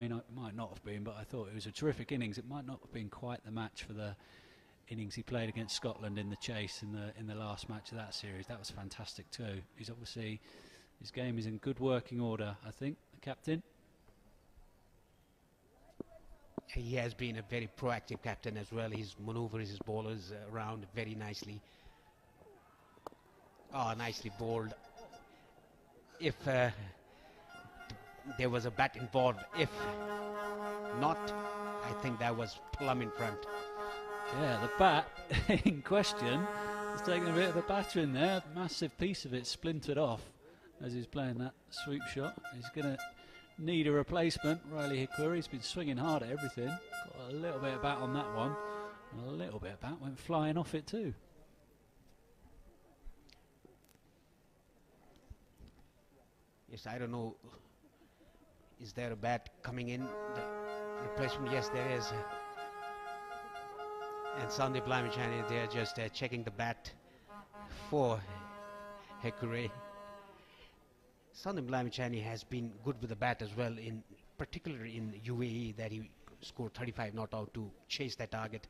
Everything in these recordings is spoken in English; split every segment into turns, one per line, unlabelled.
mean, it might not have been, but I thought it was a terrific innings. It might not have been quite the match for the innings he played against Scotland in the chase in the last match of that series. That was fantastic too. He's obviously, his game is in good working order, I think, the captain.
He has been a very proactive captain as well. He maneuvers his bowlers around very nicely. Oh, nicely bowled. If there was a bat involved, if not, I think that was plumb in front.
Yeah, the bat in question has taken a bit of a battering there. Massive piece of it splintered off as he's playing that sweep shot. He's going to need a replacement. Riley Hikuri's been swinging hard at everything. Got a little bit of bat on that one. And a little bit of bat went flying off it too.
Yes, I don't know. Is there a bat coming in? The replacement, yes, there is. And Sandeep Lamachani, they're just checking the bat for Hekure. Sandeep Lamachani has been good with the bat as well, in particularly in UAE, that he scored 35 not out to chase that target.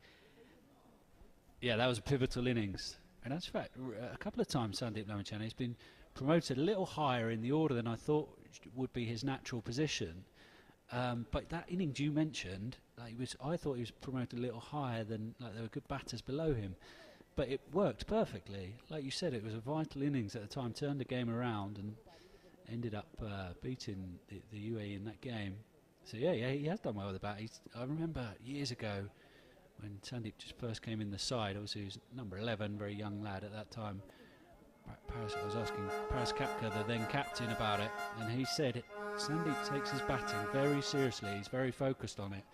Yeah, that was a pivotal innings. And that's fact, a couple of times Sandeep Lamachani has been promoted a little higher in the order than I thought would be his natural position. But that innings you mentioned, I thought he was promoted a little higher than, there were good batters below him. But it worked perfectly. Like you said, it was a vital innings at the time, turned the game around and ended up beating the UAE in that game. So yeah, he has done well with the bat. I remember years ago when Sandeep just first came in the side, obviously he was number 11, very young lad at that time. I was asking Paras Kapka, the then captain, about it, and he said Sandeep takes his batting very seriously. He's very focused on it,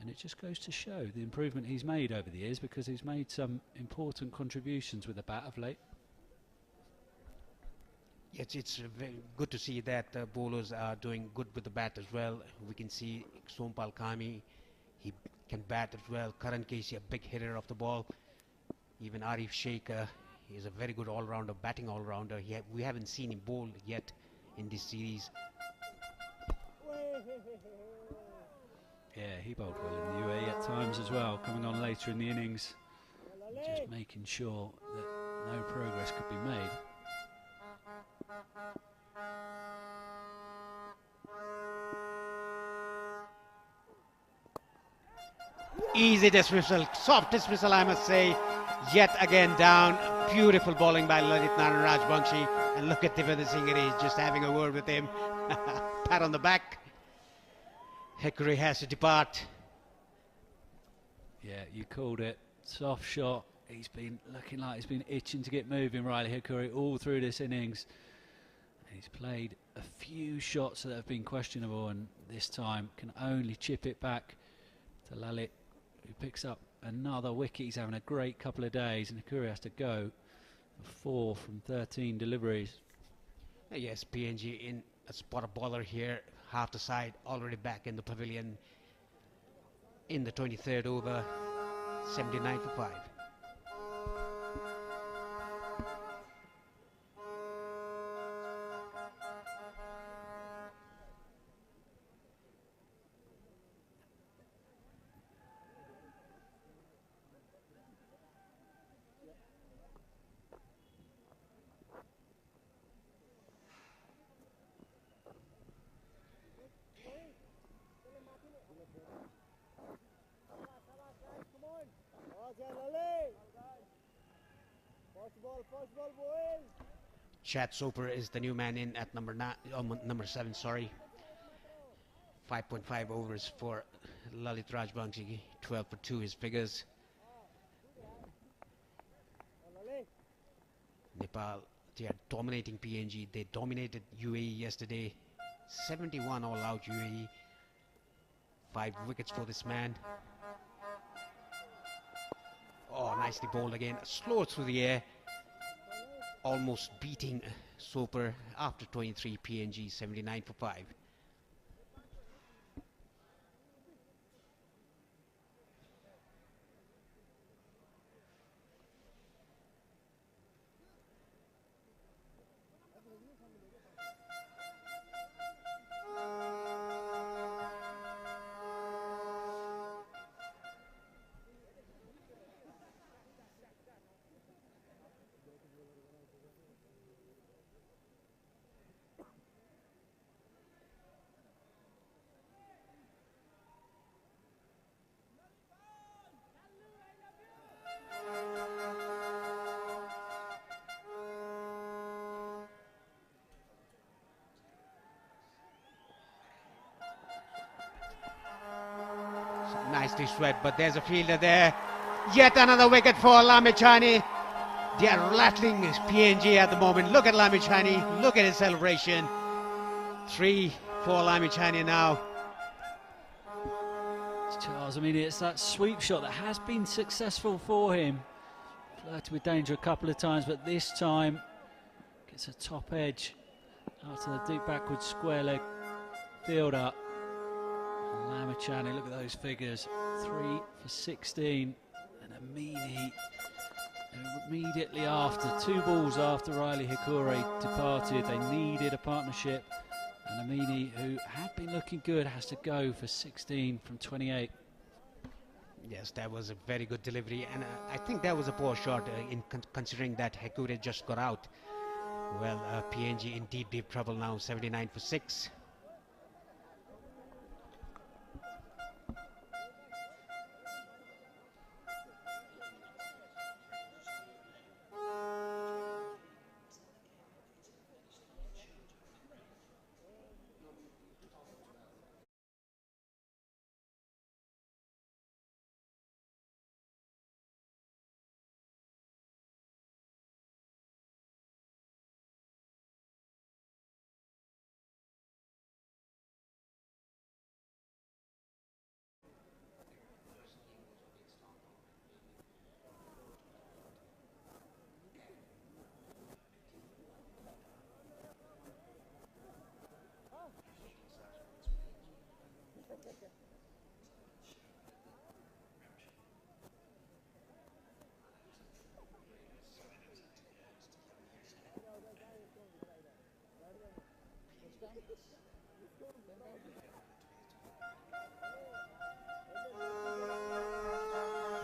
and it just goes to show the improvement he's made over the years, because he's made some important contributions with the bat of late.
Yes, it's very good to see that bowlers are doing good with the bat as well. We can see Sompal Kami, he can bat as well. Karan Casey, a big hitter of the ball. Even Arif Sheikh, he's a very good all-rounder, batting all-rounder. We haven't seen him bowl yet in this series.
Yeah, he bowled well in the UAE at times as well, coming on later in the innings, just making sure that no progress could be made.
Easy dismissal, soft dismissal, I must say. Yet again down. Beautiful bowling by Lalit Naran Rajbanshi. And look at Devendra Singh, he's just having a word with him. Pat on the back. Hickory has to depart.
Yeah, you called it. Soft shot. He's been looking like he's been itching to get moving, Riley Hickory, all through this innings. He's played a few shots that have been questionable, and this time can only chip it back to Lalit, who picks up another wicket. He's having a great couple of days, and Hikuri has to go for 4 from 13 deliveries.
Yes, PNG in a spot of bowler here, half the side, already back in the pavilion in the 23rd over, 79 for 5. Chad Soper is the new man in at number 7. Sorry, 5.5 overs for Lalit Rajbanshi. 12 for 2 his figures. Nepal, they are dominating PNG. They dominated UAE yesterday. 71 all out UAE. 5 wickets for this man. Oh, nicely bowled again. Slow through the air. Almost beating Soper after 23. PNG 79 for 5. Nicely swept, but there's a fielder there. Yet another wicket for Lamichhane. They are rattling PNG at the moment. Look at Lamichhane. Look at his celebration. 3 for Lamichhane now.
Charles, I mean, it's that sweep shot that has been successful for him. Flirted with danger a couple of times, but this time gets a top edge out to the deep backward square leg fielder. Lamichhane, look at those figures. 3 for 16. And Amini immediately after, 2 balls after Riley Hikore departed, they needed a partnership. And Amini, who had been looking good, has to go for 16 from 28.
Yes, that was a very good delivery, and I think that was a poor shot considering that Hikore just got out. Well, PNG in deep trouble now, 79 for 6.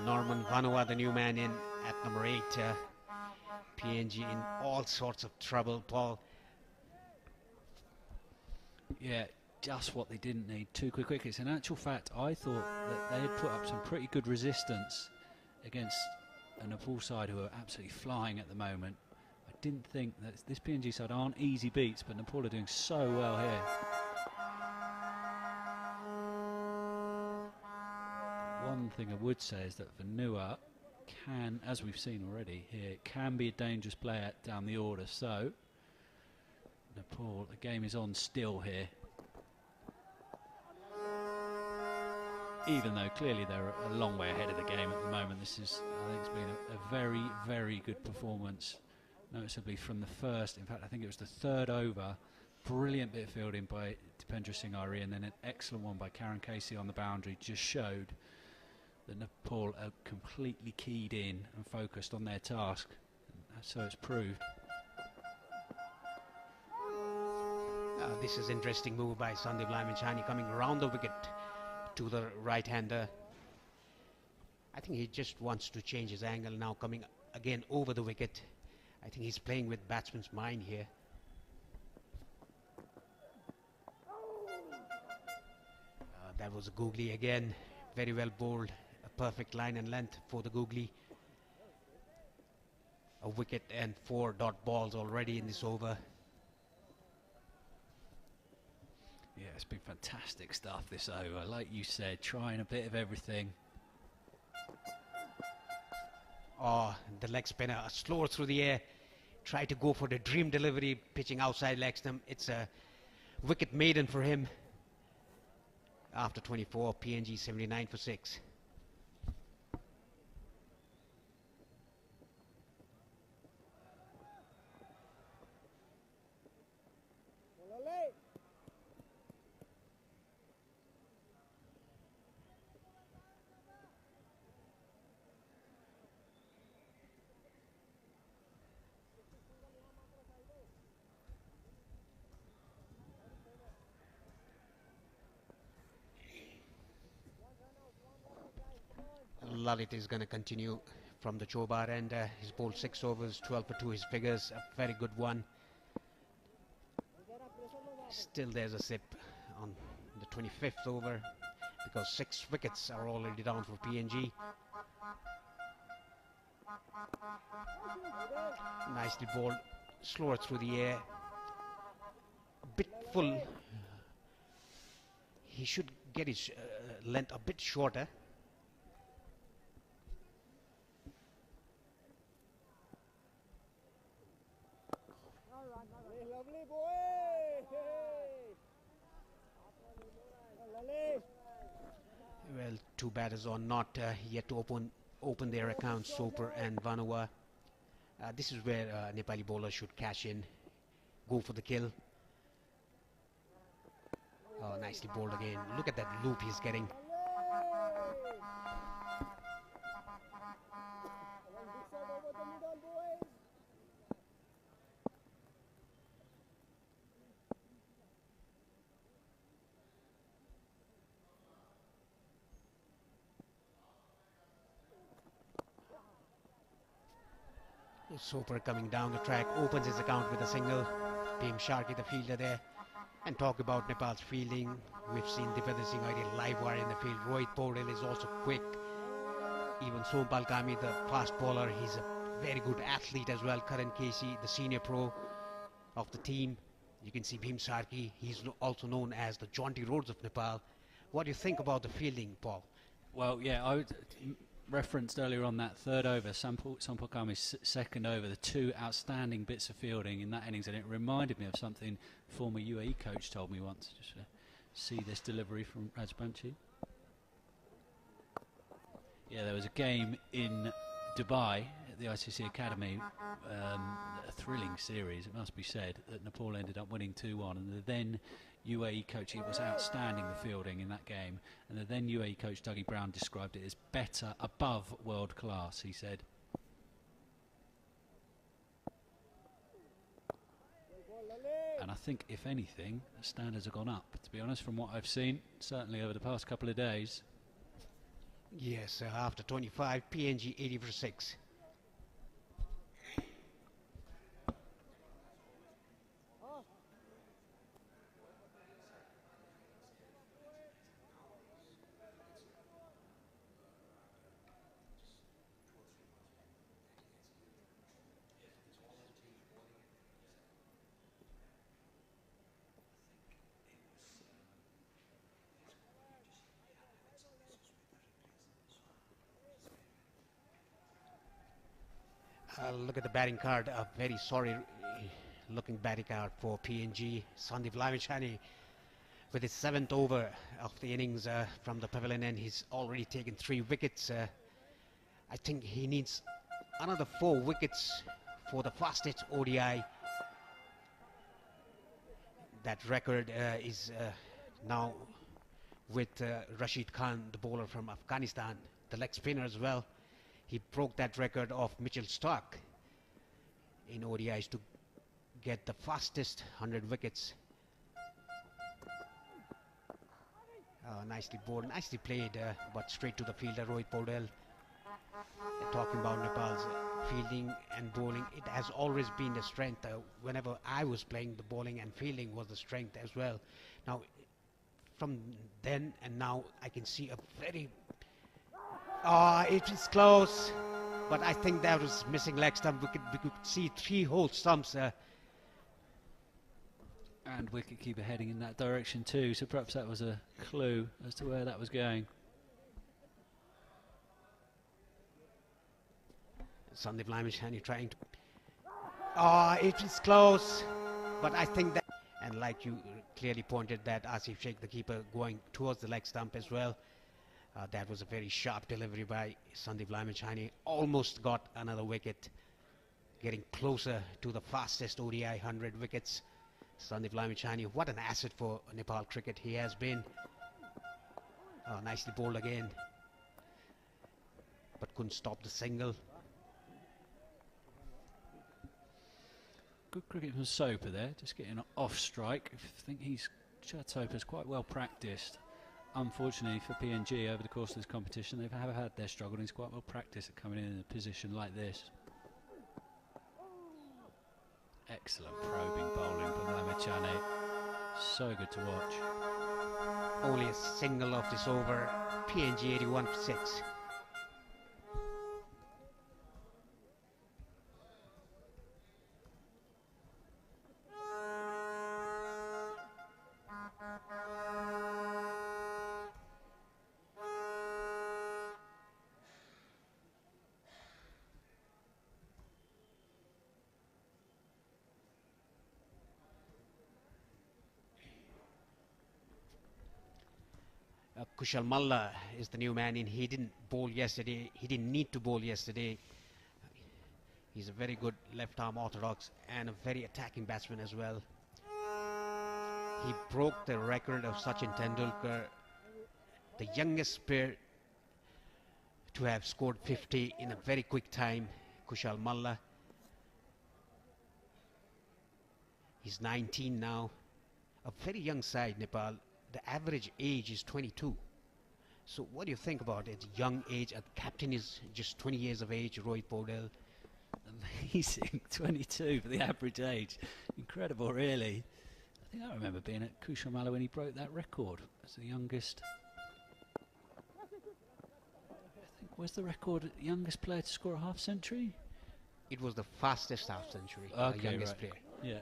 Norman Vanua, the new man in at number 8. PNG in all sorts of trouble, Paul.
Yeah, just what they didn't need. 2 quick wickets. In actual fact, I thought that they had put up some pretty good resistance against a Nepal side who are absolutely flying at the moment. I didn't think that this PNG side aren't easy beats, but Nepal are doing so well here. One thing I would say is that Vanua can, as we've seen already here, can be a dangerous player down the order. So Nepal, the game is on still here. Even though clearly they're a long way ahead of the game at the moment, this is, I think, it's been a very, very good performance, noticeably from the first. In fact, I think it was the 3rd over. Brilliant bit of fielding by Dipendra Singh Ari, and then an excellent one by Karen Casey on the boundary just showed that Nepal are completely keyed in and focused on their task. And so it's proved.
This is interesting move by Sandeep Lamichhane coming around the wicket to the right-hander. I think he just wants to change his angle now, coming again over the wicket. I think he's playing with batsman's mind here. That was a googly again, very well bowled, a perfect line and length for the googly. A wicket and 4 dot balls already in this over.
Yeah, it's been fantastic stuff this over. Like you said, trying a bit of everything.
Oh, the leg spinner, slower through the air. Tried to go for the dream delivery, pitching outside leg stump. It's a wicket maiden for him. After 24, PNG 79 for 6. Lalit is going to continue from the Chobar end. He's bowled 6 overs, 12 for 2 his figures, a very good one. Still there's a sip on the 25th over because 6 wickets are already down for PNG. Nicely bowled, slower through the air, bit full. He should get his length a bit shorter. Well, two batters are not yet to open their accounts, Soper and Vanova. This is where Nepali bowlers should cash in, go for the kill. Oh, nicely bowled again. Look at that loop he's getting. Soper coming down the track, opens his account with a single. Bhim Sharkey, the fielder there. And talk about Nepal's fielding. We've seen Dipendra Singh live wire in the field. Rohit Paudel is also quick. Even Sompal Kami, the fast bowler, he's a very good athlete as well. Karan Casey, the senior pro of the team. You can see Bhim Sharkey, he's also known as the Jaunty Rhodes of Nepal. What do you think about the fielding, Paul?
Well, yeah, I referenced earlier on that third over, Sompal Kami's second over, the two outstanding bits of fielding in that innings, and it reminded me of something former UAE coach told me once. Just see this delivery from Rajbanshi. Yeah, there was a game in Dubai at the ICC Academy, a thrilling series, it must be said, that Nepal ended up winning 2-1, and the then UAE coach, it was outstanding, the fielding in that game, and the then UAE coach Dougie Brown described it as better, above world class, he said. And I think, if anything, the standards have gone up, to be honest, from what I've seen, certainly over the past couple of days.
Yes, after 25, PNG 80 for 6. Look at the batting card, a very sorry looking batting card for PNG. Sandeep Lamachani with his 7th over of the innings from the pavilion end. He's already taken 3 wickets. I think he needs another 4 wickets for the fastest ODI. That record is now with Rashid Khan, the bowler from Afghanistan, the leg spinner as well. He broke that record of Mitchell Starc in ODIs to get the fastest 100 wickets. Nicely bowled, nicely played, but straight to the fielder, Rohit Paudel. Talking about Nepal's fielding and bowling, it has always been a strength. Whenever I was playing, the bowling and fielding was the strength as well. Now, from then and now, I can see a very... it is close, but I think that was missing leg stump. We could see 3 whole stumps.
And wicketkeeper heading in that direction too, so perhaps that was a clue as to where that was going.
Sandeep Lamachani trying to... it is close, but I think that... And like you clearly pointed, that Asif Sheikh, the keeper, going towards the leg stump as well. That was a very sharp delivery by Sandeep Lamachani. Almost got another wicket, getting closer to the fastest ODI 100 wickets. Sandeep Lamachani, what an asset for Nepal cricket he has been. Nicely bowled again, but couldn't stop the single.
Good cricket from Soper there, just getting an off strike. I think Soper's quite well practiced. Unfortunately for PNG, over the course of this competition, they've had their struggle, and he's quite well practiced at coming in a position like this. Excellent probing bowling from Lamachani. So good to watch.
Only a single of this over. PNG 81 for 6. Kushal Malla is the new man in. He didn't bowl yesterday. He didn't need to bowl yesterday. He's a very good left-arm orthodox and a very attacking batsman as well. He broke the record of Sachin Tendulkar, the youngest player to have scored 50 in a very quick time, Kushal Malla. He's 19 now. A very young side, Nepal. The average age is 22. So what do you think about it? Young age, a captain is just 20 years of age, Rohit Paudel.
Amazing, 22 for the average age. Incredible, really. I think I remember being at Kushal Malla when he broke that record as the youngest. I think was the record youngest player to score a half century?
It was the fastest half century,
Okay,
youngest
right.
player.
Yeah.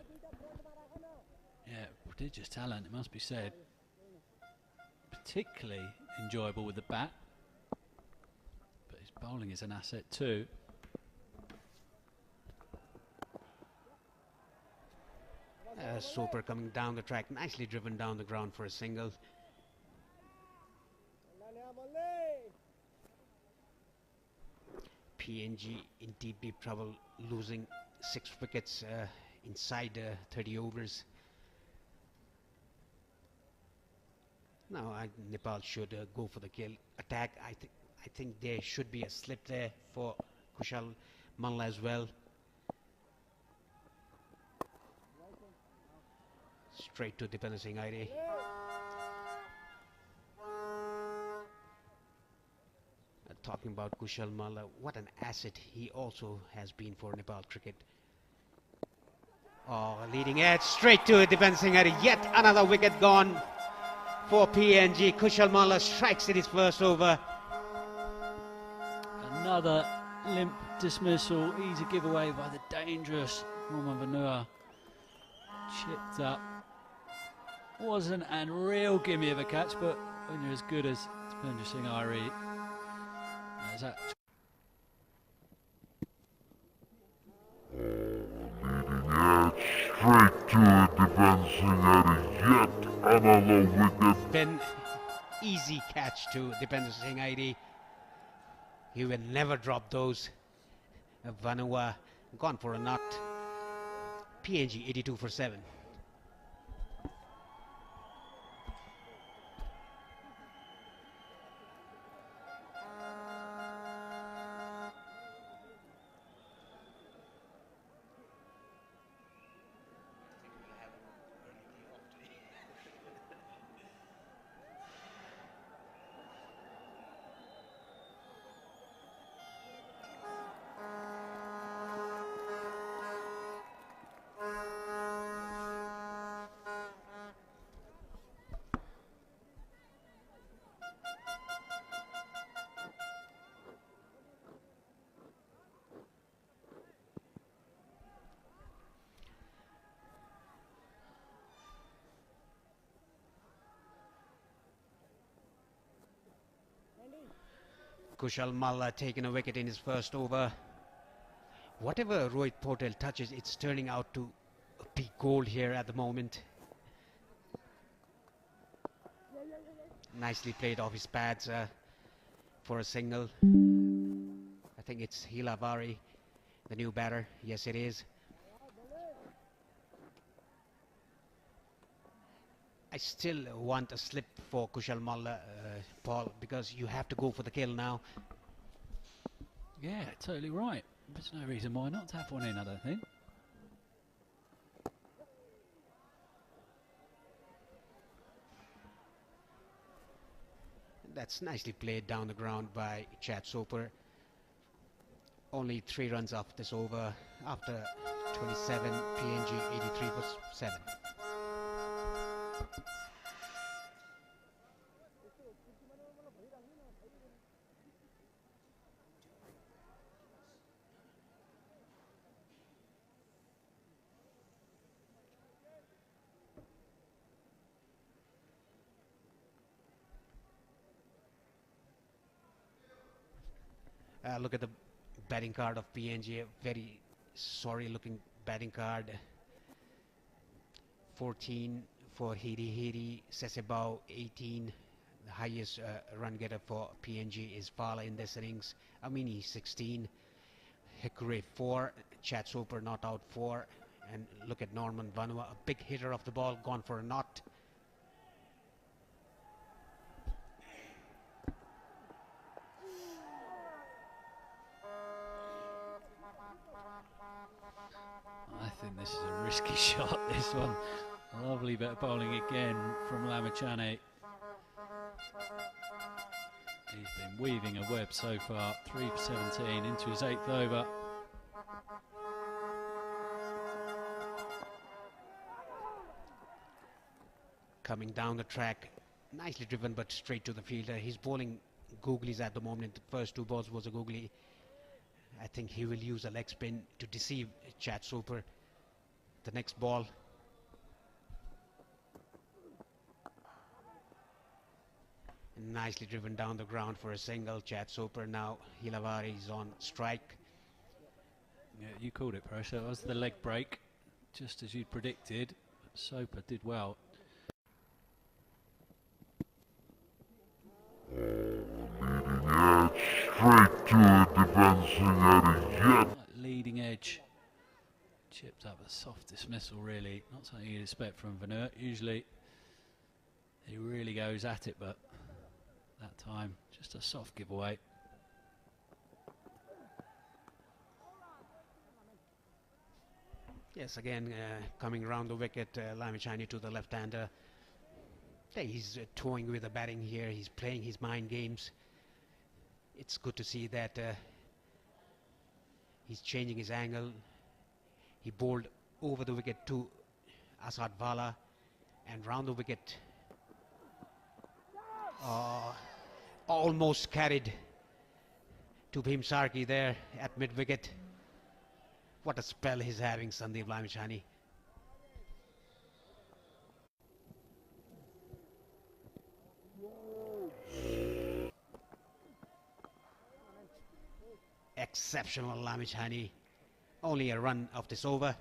Yeah, prodigious talent, it must be said. Particularly enjoyable with the bat. But his bowling is an asset too.
Soper coming down the track, nicely driven down the ground for a single. PNG in deep trouble, losing 6 wickets inside 30 overs. Now Nepal should go for the kill attack. I think there should be a slip there for Kushal Malla as well. Straight to Dipender Singh Aire. Talking about Kushal Malla, what an asset he also has been for Nepal cricket. Oh, leading edge, straight to Dipender Singh Aire. Yet another wicket gone for PNG. Kushal Malla strikes at his first over.
Another limp dismissal, easy giveaway by the dangerous Norman Vanua. Chipped up. Wasn't a real gimme of a catch, but when you're as good as Dipender Singh Aire, there's that.
Leading edge, straight to Dipender Singh Aire. Yet another wicket.
Then easy catch to Dipender Singh Aire. He will never drop those. Vanua gone for a nut. PNG 82 for 7. Kushal Malla taking a wicket in his first over. Whatever Rohit Paudel touches, it's turning out to be gold here at the moment. Nicely played off his pads for a single. I think it's Hilavari, the new batter. Yes, it is. I still want a slip for Kushal Malla, Paul, because you have to go for the kill now.
Yeah, totally right. There's no reason why not to have one in, I don't think.
That's nicely played down the ground by Chad Soper. Only 3 runs off this over after 27, PNG 83 for 7. Look at the batting card of PNG, a very sorry looking batting card. 14 for Hiri Hiri, Sesebao 18, The highest run getter for PNG is Fala in this innings. Amini 16, Hickory 4, Chad Soper not out 4, and look at Norman Vanua, a big hitter of the ball, gone for a knot.
I think this is a risky shot, this one. Lovely bit of bowling again from Lamachane. He's been weaving a web so far, 3 for 17 into his 8th over.
Coming down the track, nicely driven but straight to the fielder. He's bowling googlies at the moment. The first 2 balls was a googly. I think he will use a leg spin to deceive Chad Soper. The next ball. Nicely driven down the ground for a single. Chad Soper now. Hilavari is on strike.
Yeah, you called it, Paresh. That was the leg break, just as you'd predicted. Soper did well.
Straight to a defending edge yet.
Leading edge. Chipped up a soft dismissal, really. Not something you'd expect from Vanur. Usually he really goes at it, but that time just a soft giveaway.
Yes, again coming round the wicket, Lamachani to the left-hander. He's toying with the batting here. He's playing his mind games. It's good to see that he's changing his angle. He bowled over the wicket to Asad Vala and round the wicket. Almost carried to Bhim Sarki there at mid-wicket. What a spell he's having, Sandeep Lamachani. Exceptional Lamachani. Only a run of this over.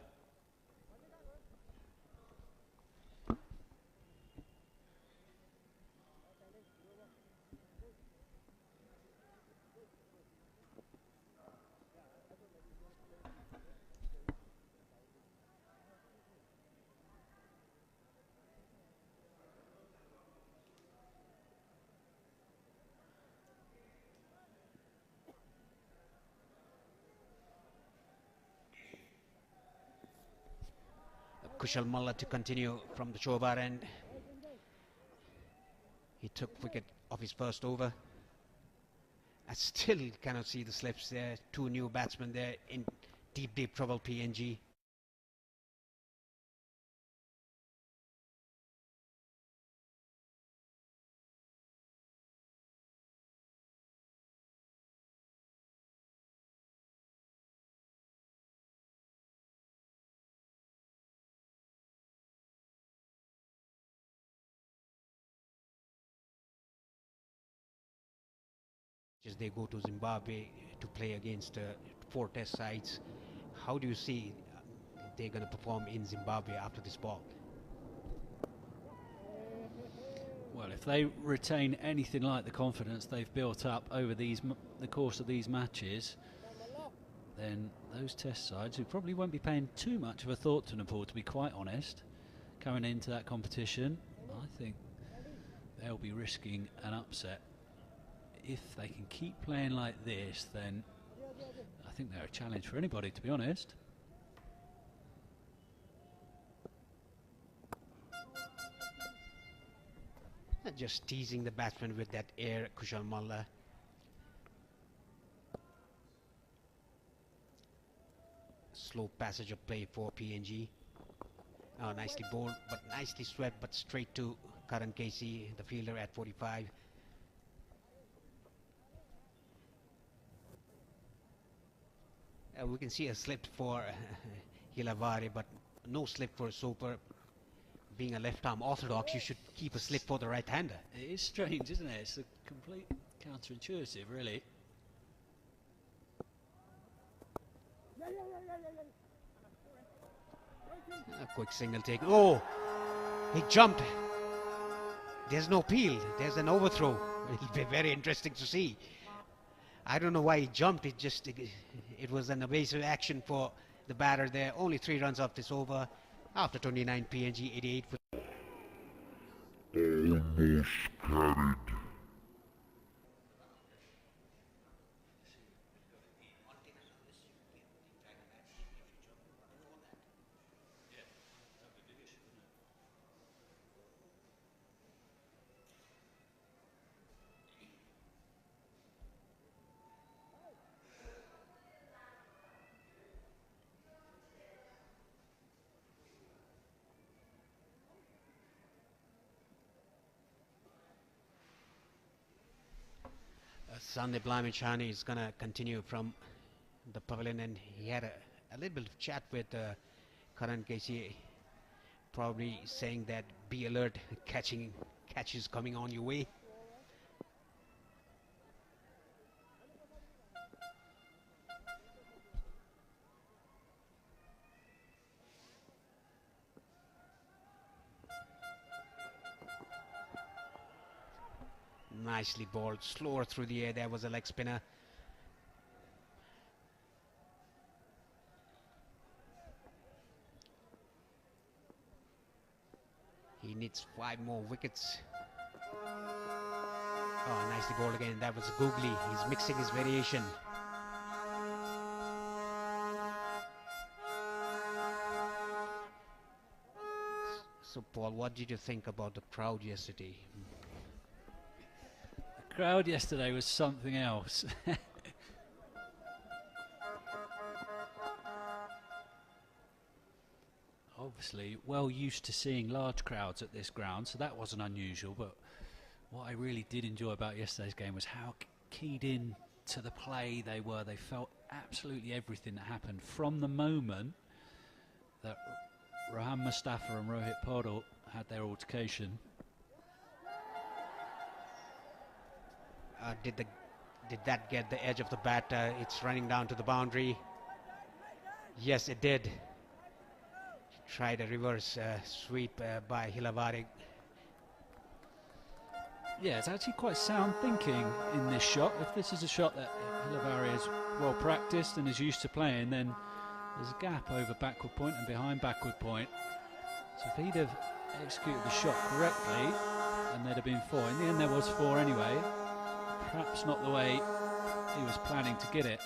Kushal Malla to continue from the Chobar end. He took wicket off his first over. I still cannot see the slips there. 2 new batsmen there in deep trouble, PNG. They go to Zimbabwe to play against 4 test sides. How do you see they're going to perform in Zimbabwe after this ball?
Well, if they retain anything like the confidence they've built up over the course of these matches, then those test sides, who probably won't be paying too much of a thought to Nepal, to be quite honest, coming into that competition, I think they'll be risking an upset. If they can keep playing like this, then I think they're a challenge for anybody, to be honest.
Just teasing the batsman with that air, Kushal Malla. Slow passage of play for PNG. Nicely bowled, but nicely swept, but straight to Karan Casey, the fielder at 45. We can see a slip for Hilavari, but no slip for Soper. Being a left-arm orthodox, you should keep a slip for the right-hander.
It is strange, isn't it? It's a complete counterintuitive, really.
A quick single take. Oh, he jumped. There's no peel. There's an overthrow. It'll be very interesting to see. I don't know why he jumped. It was an evasive action for the batter there. Only 3 runs off this over after 29. PNG 88.
Almost carried.
Sandeep Lamichhane is going to continue from the pavilion, and he had a little bit of chat with Karan Casey, probably saying that be alert, catches coming on your way. Nicely bowled, slower through the air. There was a leg spinner. He needs 5 more wickets. Oh, nicely bowled again. That was googly. He's mixing his variation. So, Paul, what did you think about the crowd yesterday?
The crowd yesterday was something else. Obviously, well used to seeing large crowds at this ground, so that wasn't unusual. But what I really did enjoy about yesterday's game was how keyed in to the play they were. They felt absolutely everything that happened from the moment that Rahan Mustafa and Rohit Paudel had their altercation.
Did that get the edge of the bat? It's running down to the boundary. Yes, it did. Tried a reverse sweep by Hilavari.
Yeah, it's actually quite sound thinking in this shot. If this is a shot that Hilavari is well practiced and is used to playing, then there's a gap over backward point and behind backward point. So if he'd have executed the shot correctly, and there'd have been 4. In the end, there was 4 anyway. Perhaps not the way he was planning to get it.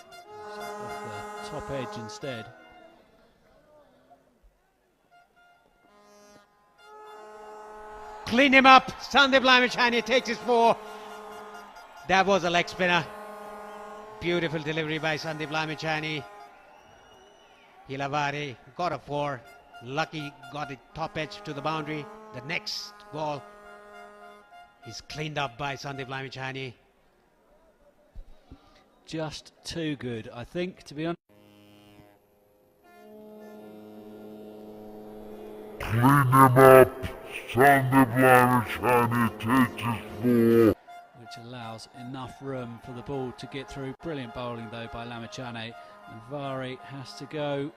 So off the top edge instead.
Clean him up. Sandeep Lamichhane takes his 4. That was a leg spinner. Beautiful delivery by Sandeep Lamichhane. Hilavari got a 4. Lucky got it top edge to the boundary. The next ball is cleaned up by Sandeep Lamichhane.
Just too good, I think, to be honest.
Clean him up. Sandeep Lamichhane takes his 4.
Which allows enough room for the ball to get through. Brilliant bowling though by Lamichhane, and Vari has to go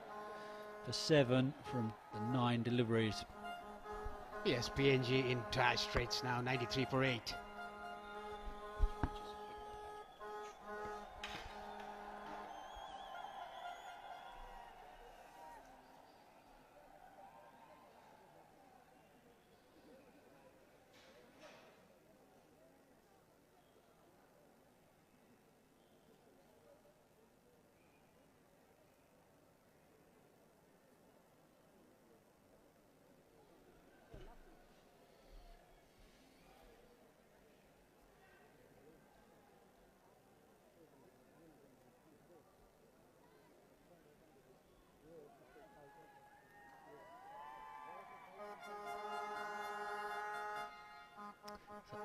for 7 from the 9 deliveries.
Yes, PNG in dire straits now, 93 for 8.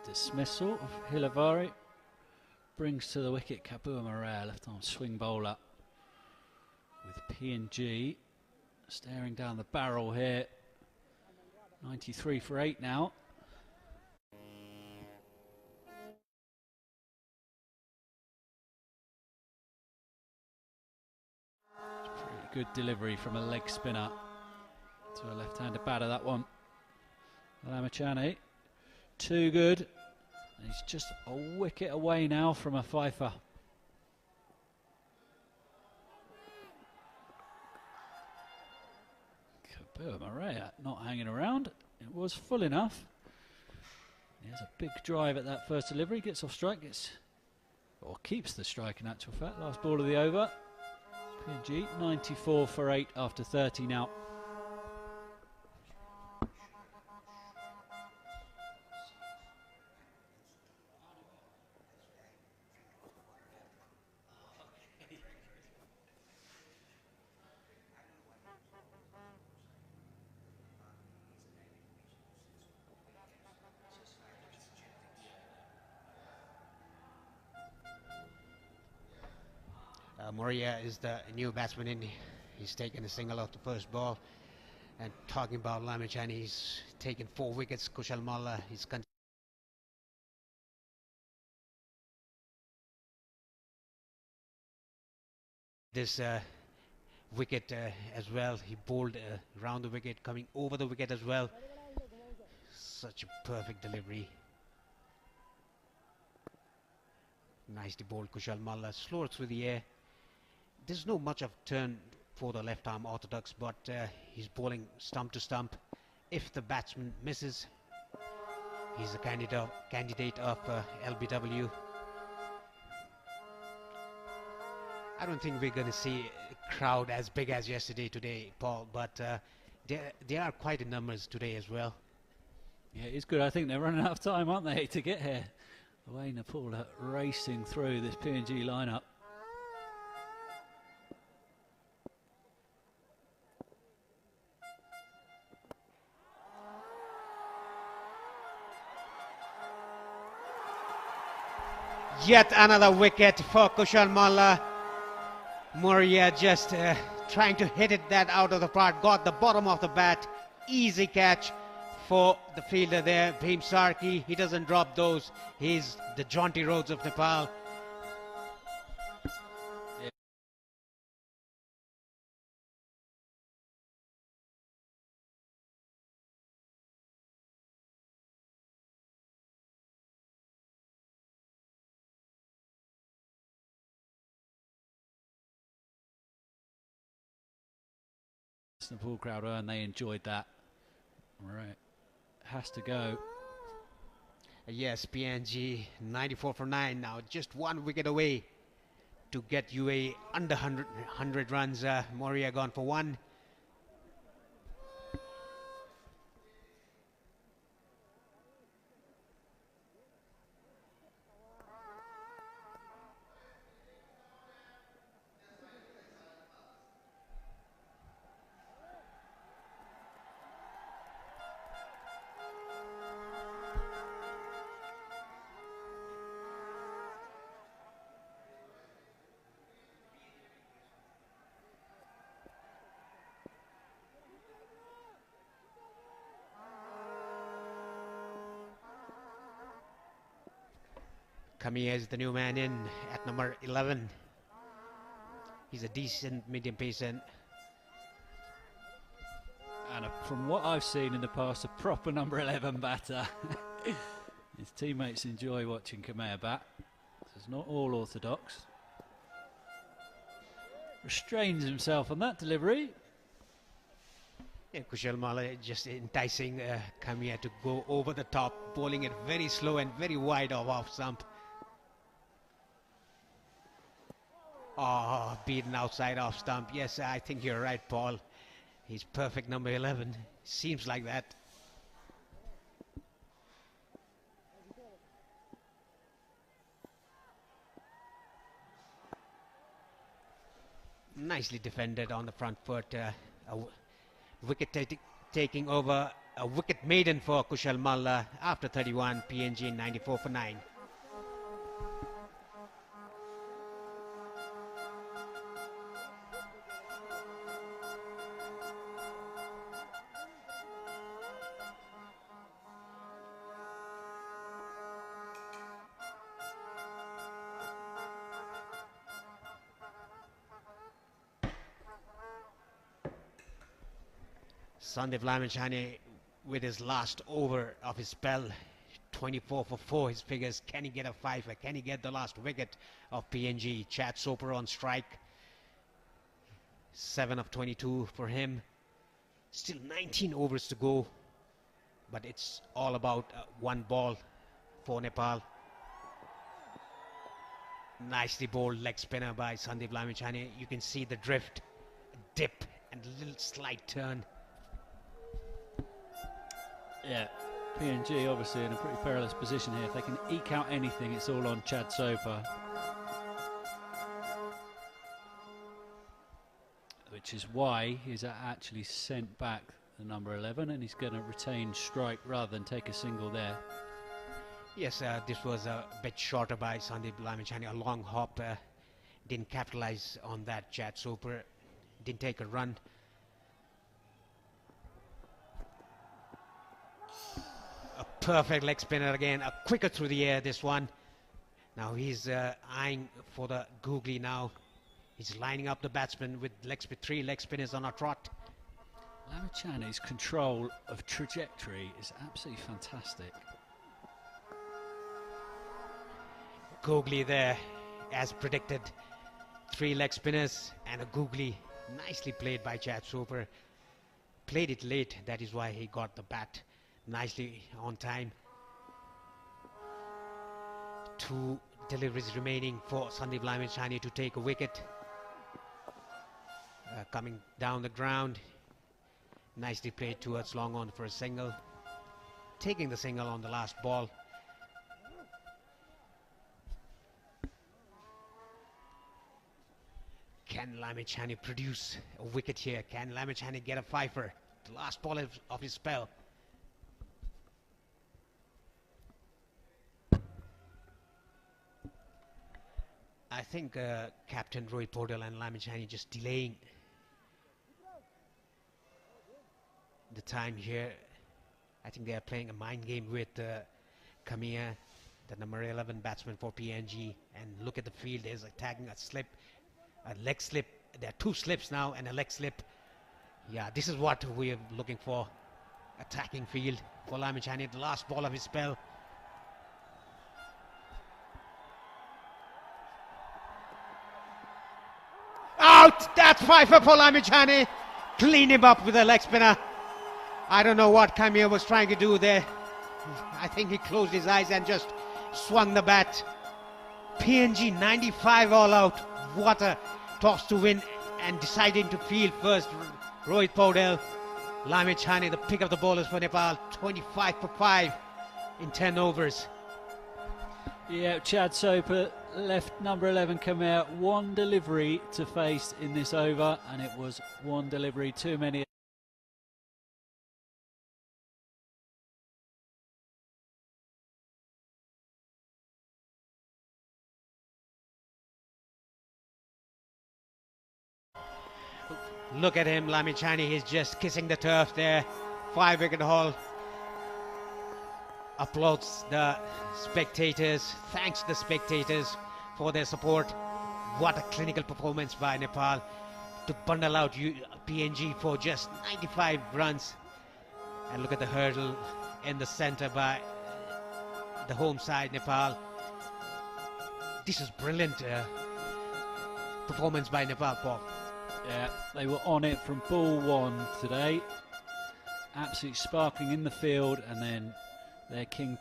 Dismissal of Hilavari brings to the wicket Kapua Morea, left arm swing bowler, with PNG staring down the barrel here. 93 for 8 now. Pretty good delivery from a leg spinner to a left-handed batter, that one. Lamichhane too good. And he's just a wicket away now from a fifer. Papua Maria not hanging around. It was full enough. He has a big drive at that first delivery. Gets off strike, or keeps the strike in actual fact. Last ball of the over. PNG 94 for 8 after 30 now.
Moria is the new batsman in. He's taken a single off the first ball. And talking about Lamichan, he's taken 4 wickets. Kushal Malla, he's this wicket as well. He bowled round the wicket, coming over the wicket as well. Such a perfect delivery. Nicely bowled Kushal Malla, slower through the air. There's no much of turn for the left arm orthodox, but he's bowling stump to stump. If the batsman misses, he's a candidate of LBW. I don't think we're going to see a crowd as big as yesterday today, Paul, but they are quite in numbers today as well.
Yeah, it's good. I think they're running out of time, aren't they, to get here? The way Nepal are racing through this PNG lineup.
Yet another wicket for Kushal Malla. Moria just trying to hit it that out of the park. Got the bottom of the bat. Easy catch for the fielder there, Bhim Sarki. He doesn't drop those. He's the jaunty roads of Nepal.
The Nepal crowd and they enjoyed that. Right, has to go.
Yes, PNG 94 for 9 now, just 1 wicket away to get UAE under 100 runs. Moria gone for 1. Coming as the new man in at number 11. He's a decent medium pacer.
And from what I've seen in the past, a proper number 11 batter. His teammates enjoy watching Kamea bat. It's not all orthodox. Restrains himself on that delivery.
Yeah, Kushal Malla just enticing Kamea to go over the top, bowling it very slow and very wide off stump. Oh, beaten outside off stump. Yes, I think you're right, Paul. He's perfect number 11. Seems like that. Nicely defended on the front foot. A wicket taking over. A wicket maiden for Kushal Malla after 31. PNG 94 for 9. Sandeep Lamichan with his last over of his spell, 24 for 4, his figures. Can he get a fifer? Can he get the last wicket of PNG? Chad Soper on strike. 7 of 22 for him. Still 19 overs to go. But it's all about one ball for Nepal. Nicely bowled leg spinner by Sandeep Lamichhane. You can see the drift, dip, and a little slight turn.
Yeah, PNG obviously in a pretty perilous position here. If they can eke out anything, it's all on Chad Soper. Which is why he's actually sent back the number 11, and he's going to retain strike rather than take a single there.
Yes, this was a bit shorter by Sandeep Lamichhane. A long hop. Didn't capitalize on that. Chad Soper didn't take a run. A perfect leg spinner again. A quicker through the air, this one. Now he's eyeing for the googly now. He's lining up the batsman with 3 leg spinners on a trot.
Lamichane's control of trajectory is absolutely fantastic.
Googly there, as predicted. 3 leg spinners and a googly. Nicely played by Chad Soper. Played it late, that is why he got the bat nicely on time. 2 deliveries remaining for Sandeep Lamichhane to take a wicket. Coming down the ground. Nicely played towards long on for a single. Taking the single on the last ball. Can Lamichhane produce a wicket here? Can Lamichhane get a fifer? The last ball of his spell. I think Captain Rohit Paudel and Lamichhane just delaying the time here. I think they are playing a mind game with Kamia, the number 11 batsman for PNG. And look at the field, there's attacking a slip, a leg slip. There are 2 slips now and a leg slip. Yeah, this is what we're looking for. Attacking field for Lamichhane, the last ball of his spell. Out! That's fifer for Lamichhane. Clean him up with a leg spinner. I don't know what Kamia was trying to do there. I think he closed his eyes and just swung the bat. PNG 95 all out. What a toss to win, and deciding to field first. Rohit Paudel. Lamichhane, the pick of the bowlers for Nepal. 25 for 5 in 10 overs.
Yeah, Chad Soper left number 11 come out. 1 delivery to face in this over, and it was 1 delivery too many.
Look at him, Lamichhane, he's just kissing the turf there. 5-wicket haul. Applauds the spectators. Thanks to the spectators for their support. What a clinical performance by Nepal to bundle out PNG for just 95 runs. And look at the hurdle in the center by the home side, Nepal. This is brilliant performance by Nepal, Paul.
Yeah, they were on it from ball 1 today. Absolutely sparkling in the field, and then their king.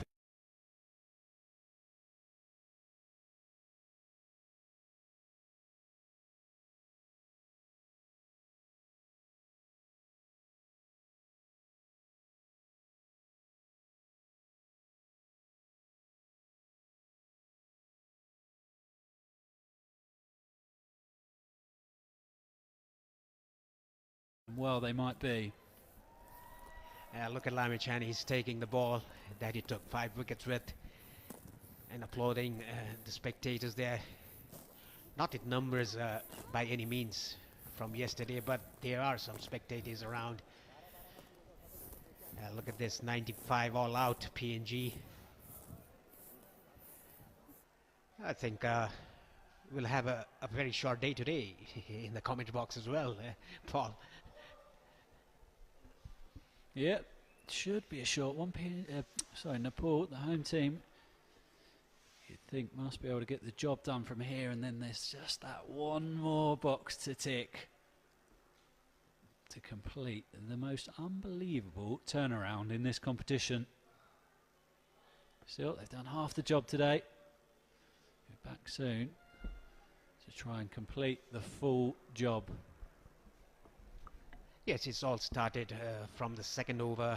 Well, they might be.
Look at Lamichhane, he's taking the ball that he took 5 wickets with, and applauding the spectators there. Not in numbers by any means from yesterday, but there are some spectators around. Look at this, 95 all out PNG. I think we'll have a very short day today in the comment box as well, Paul.
Yeah, should be a short one. Nepal, the home team, you'd think must be able to get the job done from here, and then there's just that one more box to tick to complete the most unbelievable turnaround in this competition. Still, they've done half the job today. Be back soon to try and complete the full job.
Yes, it's all started from the second over.